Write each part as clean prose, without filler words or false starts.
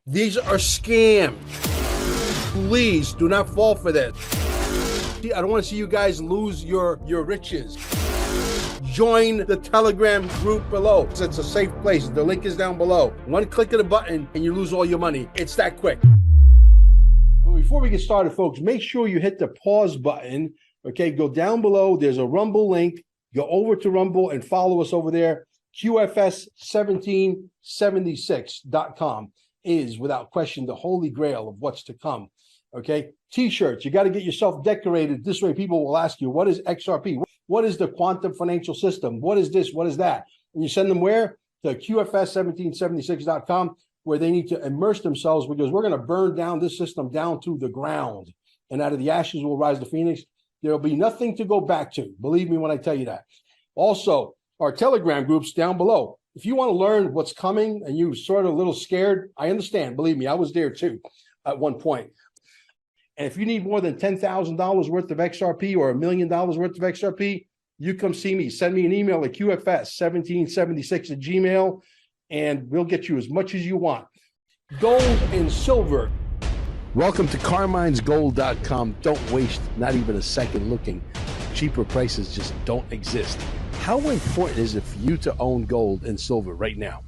These are scams. Please do not fall for this. I don't want to see you guys lose your riches. Join the Telegram group below. It's a safe place. The link is down below. One click of the button and you lose all your money. It's that quick. But before we get started, folks, make sure you hit the pause button. Okay, go down below. There's a Rumble link. Go over to Rumble and follow us over there. QFS1776.com is without question the holy grail of what's to come. Okay, t-shirts, you got to get yourself decorated. This way people will ask you, what is XRP? What is the quantum financial system? What is this? What is that? And you send them where? To QFS1776.com, where they need to immerse themselves, because we're going to burn down this system down to the ground. And out of the ashes will rise the phoenix. There'll be nothing to go back to. Believe me when I tell you that. Also, our Telegram groups down below. If you want to learn what's coming and you're sort of a little scared, I understand. Believe me, I was there too at one point. And if you need more than $10,000 worth of XRP or $1 million worth of XRP, you come see me. Send me an email at QFS1776@gmail, and we'll get you as much as you want. Gold and silver. Welcome to CarminesGold.com. Don't waste not even a second looking. Cheaper prices just don't exist. How important is it for you to own gold and silver right now?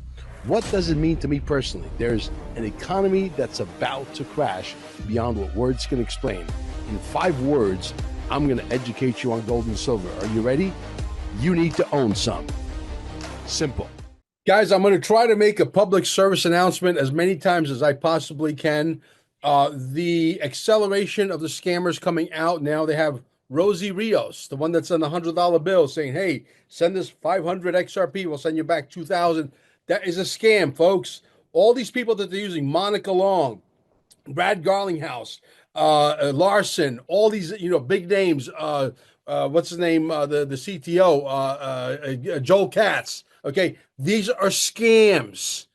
What does it mean to me personally? There's an economy that's about to crash beyond what words can explain. In 5 words, I'm going to educate you on gold and silver. Are you ready? You need to own some. Simple. Guys, I'm going to try to make a public service announcement as many times as I possibly can. The acceleration of the scammers coming out now, they have Rosie Rios, the one that's on the $100 bill, saying, hey, send us 500 XRP, we'll send you back 2,000. That is a scam, folks. All these people that they're using, Monica Long, Brad Garlinghouse, Larson, all these, big names, what's his name, the CTO, Joel Katz. Okay, these are scams.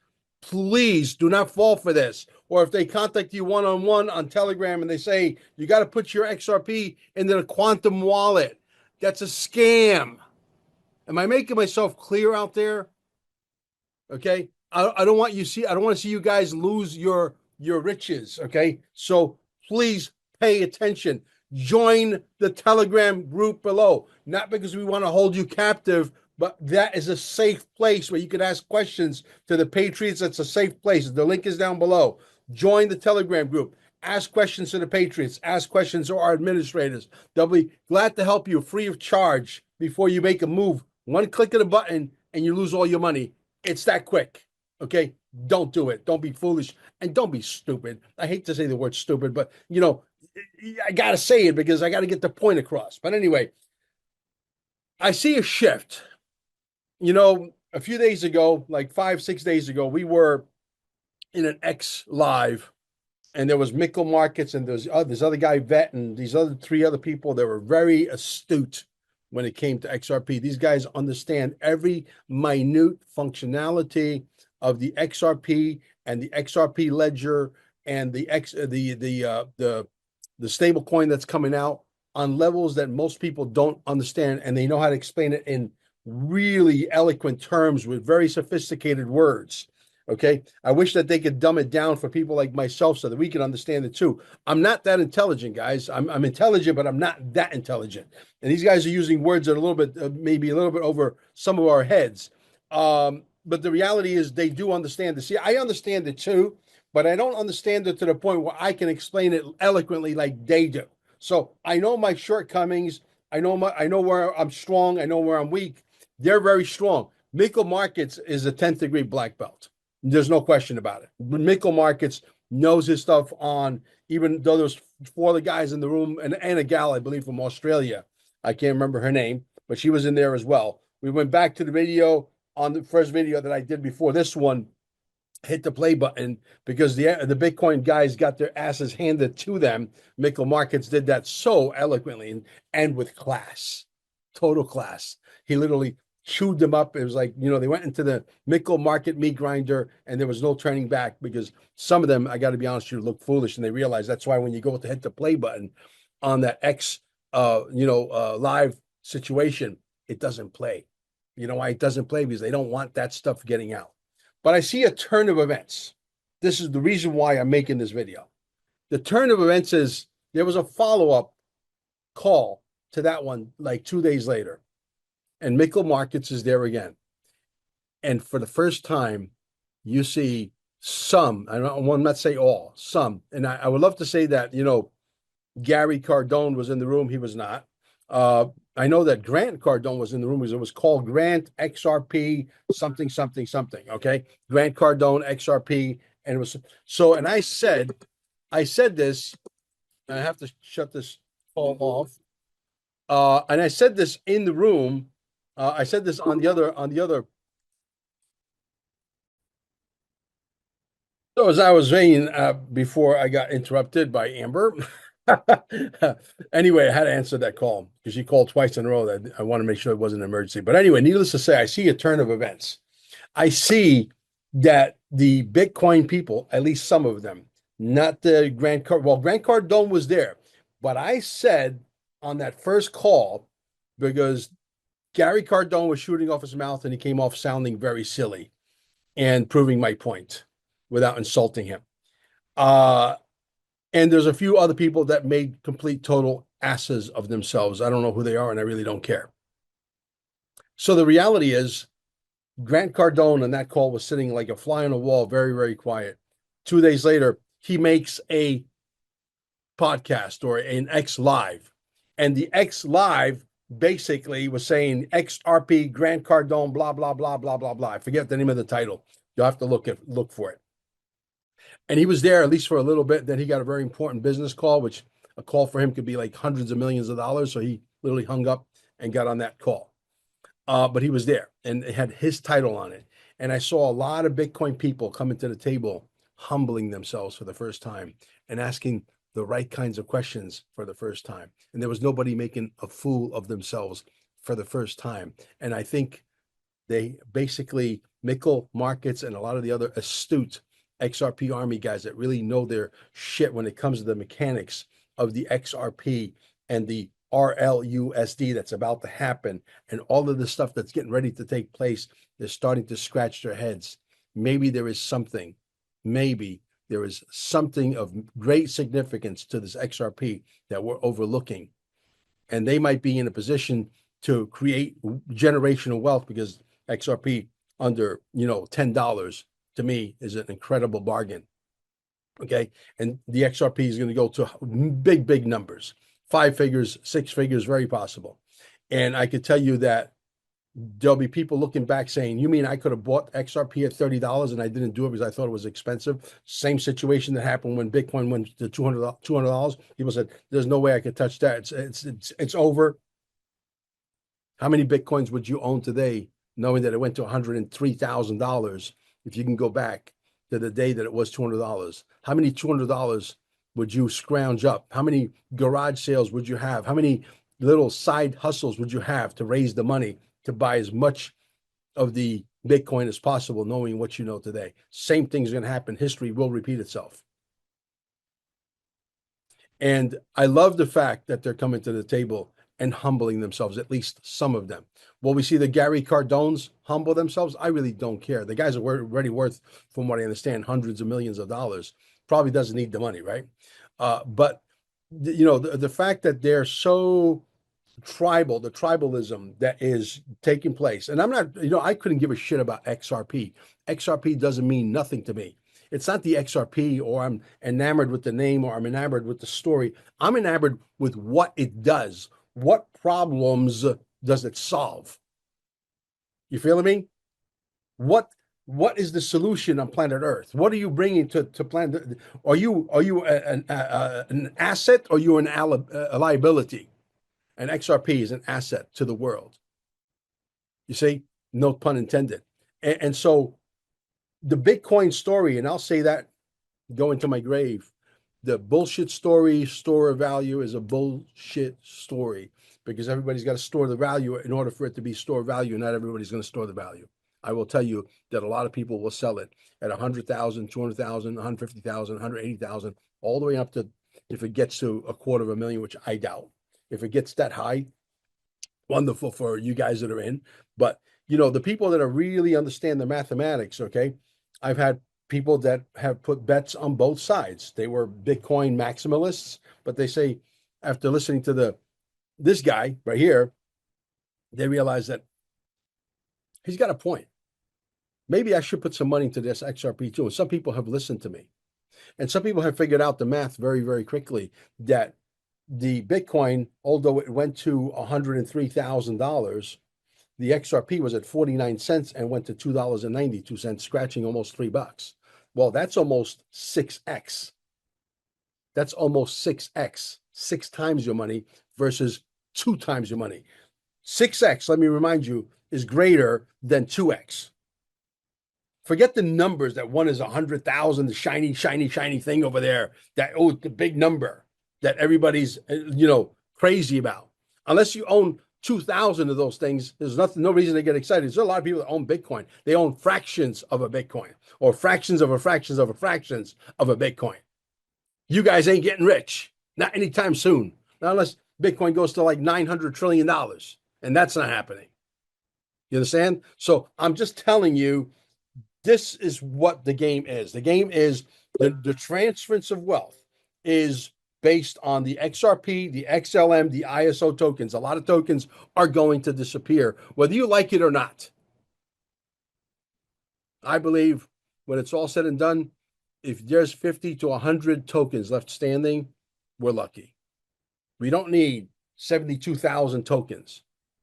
Please do not fall for this. Or if they contact you one-on-one on Telegram and they say, you got to put your XRP into the quantum wallet, that's a scam. Am I making myself clear out there? Okay, I don't want to see you guys lose your riches. Okay, so please pay attention. Join the Telegram group below, not because we want to hold you captive, but that is a safe place where you can ask questions to the patriots. That's a safe place. The link is down below. Join the Telegram group. Ask questions to the patriots. Ask questions to our administrators. They'll be glad to help you free of charge before you make a move. One click of the button and you lose all your money. It's that quick. Okay? Don't do it. Don't be foolish and don't be stupid. I hate to say the word stupid, but I got to say it because I got to get the point across. But anyway, I see a shift. A few days ago, like 5-6 days ago, we were in an X live, and there was Mickle Markets, and there's this other guy, Vet, and these other 3 other people that were very astute when it came to XRP. These guys understand every minute functionality of the XRP and the XRP ledger and the stable coin that's coming out on levels that most people don't understand, and they know how to explain it in really eloquent terms with very sophisticated words. Okay, I wish that they could dumb it down for people like myself so that we can understand it too. I'm not that intelligent, guys. I'm intelligent, but I'm not that intelligent. And these guys are using words that are a little bit, maybe a little bit over some of our heads. But the reality is they do understand it. See, I understand it too, but I don't understand it to the point where I can explain it eloquently like they do. So I know my shortcomings. I know where I'm strong. I know where I'm weak. They're very strong. Mickle Markets is a 10th degree black belt. There's no question about it. Mickle Markets knows his stuff on, even though there's 4 other guys in the room and a gal, I believe, from Australia. I can't remember her name, but she was in there as well. We went back to the video on the first video that I did before this one, hit the play button, because the Bitcoin guys got their asses handed to them. Mickle Markets did that so eloquently and with class, total class. He literally chewed them up. It was like, they went into the Mickle Market meat grinder and there was no turning back, because some of them, I got to be honest with you, look foolish, and they realize that's why when you go to hit the play button on that X, live situation, it doesn't play. You know why it doesn't play? Because they don't want that stuff getting out. But I see a turn of events. this is the reason why I'm making this video. The turn of events is there was a follow-up call to that one like 2 days later, and Mickle Markets is there again. And for the first time, you see some, I don't want to not say all, some. And I would love to say that, Gary Cardone was in the room. He was not. I know that Grant Cardone was in the room because it was called Grant XRP something, something, something. Okay. Grant Cardone XRP. And it was so, and I said this, and I have to shut this call off. And I said this in the room. I said this on the other. So as I was saying before I got interrupted by Amber, anyway, I had to answer that call because she called twice in a row. That I want to make sure it wasn't an emergency. But anyway, needless to say, I see a turn of events. I see that the Bitcoin people, at least some of them, not the Grant Cardone. Well, Grant Cardone was there, but I said on that first call because Gary Cardone was shooting off his mouth and he came off sounding very silly and proving my point without insulting him. And there's a few other people that made complete total asses of themselves. I don't know who they are, and I really don't care. So the reality is, Grant Cardone on that call was sitting like a fly on a wall, very, very quiet. 2 days later, he makes a podcast or an X Live. And the X Live basically was saying XRP, Grant Cardone, blah, blah, blah, blah, blah, blah. I forget the name of the title. You'll have to look for it. And he was there at least for a little bit. Then he got a very important business call, which a call for him could be like hundreds of millions of dollars. So he literally hung up and got on that call. But he was there and it had his title on it. And I saw a lot of Bitcoin people coming to the table, humbling themselves for the first time and asking the right kinds of questions for the first time. And there was nobody making a fool of themselves for the first time. And I think they basically, Mickle Markets and a lot of the other astute XRP Army guys that really know their shit when it comes to the mechanics of the XRP and the RLUSD that's about to happen and all of the stuff that's getting ready to take place, they're starting to scratch their heads. Maybe there is something of great significance to this XRP that we're overlooking. And they might be in a position to create generational wealth because XRP under, $10 to me is an incredible bargain. Okay. And the XRP is going to go to big, big numbers, 5 figures, 6 figures, very possible. And I could tell you that there'll be people looking back saying, you mean I could have bought XRP at $30 and I didn't do it because I thought it was expensive? Same situation that happened when Bitcoin went to $200. People said, there's no way I could touch that. It's over. How many Bitcoins would you own today, knowing that it went to $103,000 if you can go back to the day that it was $200? How many $200 would you scrounge up? How many garage sales would you have? How many little side hustles would you have to raise the money to buy as much of the Bitcoin as possible, knowing what you know today? Same thing's going to happen. History will repeat itself. And I love the fact that they're coming to the table and humbling themselves, at least some of them. Will we see the Gary Cardones humble themselves? I really don't care. The guys are already worth, from what I understand, hundreds of millions of dollars. Probably doesn't need the money, right? But the fact that they're so tribal, the tribalism that is taking place, and I'm not, I couldn't give a shit about XRP. XRP doesn't mean nothing to me. It's not the XRP, or I'm enamored with the name, or I'm enamored with the story. I'm enamored with what it does. What problems does it solve? You feeling me? What is the solution on planet Earth? What are you bringing to planet? Are you an asset, or are you a liability? And XRP is an asset to the world. You see, no pun intended. And so the Bitcoin story, and I'll say that going to my grave, the bullshit story, store of value, is a bullshit story because everybody's got to store the value in order for it to be store value. Not everybody's going to store the value. I will tell you that a lot of people will sell it at 100,000, 200,000, 150,000, 180,000, all the way up to, if it gets to $250,000, which I doubt. If it gets that high, wonderful for you guys that are in. But, the people that are really understand the mathematics, okay? I've had people that have put bets on both sides. They were Bitcoin maximalists, but they say after listening to this guy right here, they realize that he's got a point. Maybe I should put some money into this XRP too. And some people have listened to me. And some people have figured out the math very, very quickly that the Bitcoin, although it went to $103,000, the XRP was at 49 cents and went to $2.92, scratching almost $3. Well, that's almost 6x. That's almost 6x, 6 times your money versus 2 times your money. 6x, let me remind you, is greater than 2x. Forget the numbers that one is 100,000, the shiny, shiny, shiny thing over there, that, oh, the big number that everybody's, crazy about. Unless you own 2,000 of those things, there's no reason to get excited. There's a lot of people that own Bitcoin. They own fractions of a Bitcoin or fractions of a fractions of a fractions of a Bitcoin. You guys ain't getting rich, not anytime soon, not unless Bitcoin goes to like $900 trillion, and that's not happening. You understand? So I'm just telling you, this is what the game is. The game is the transference of wealth is based on the XRP, the XLM, the ISO tokens. A lot of tokens are going to disappear, whether you like it or not. I believe when it's all said and done, if there's 50 to 100 tokens left standing, we're lucky. We don't need 72,000 tokens.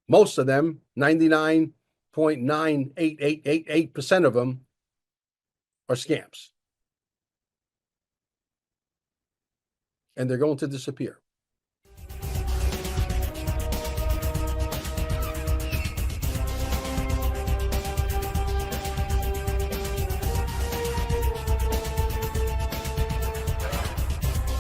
Most of them, 99.98888% of them, are scams. And they're going to disappear.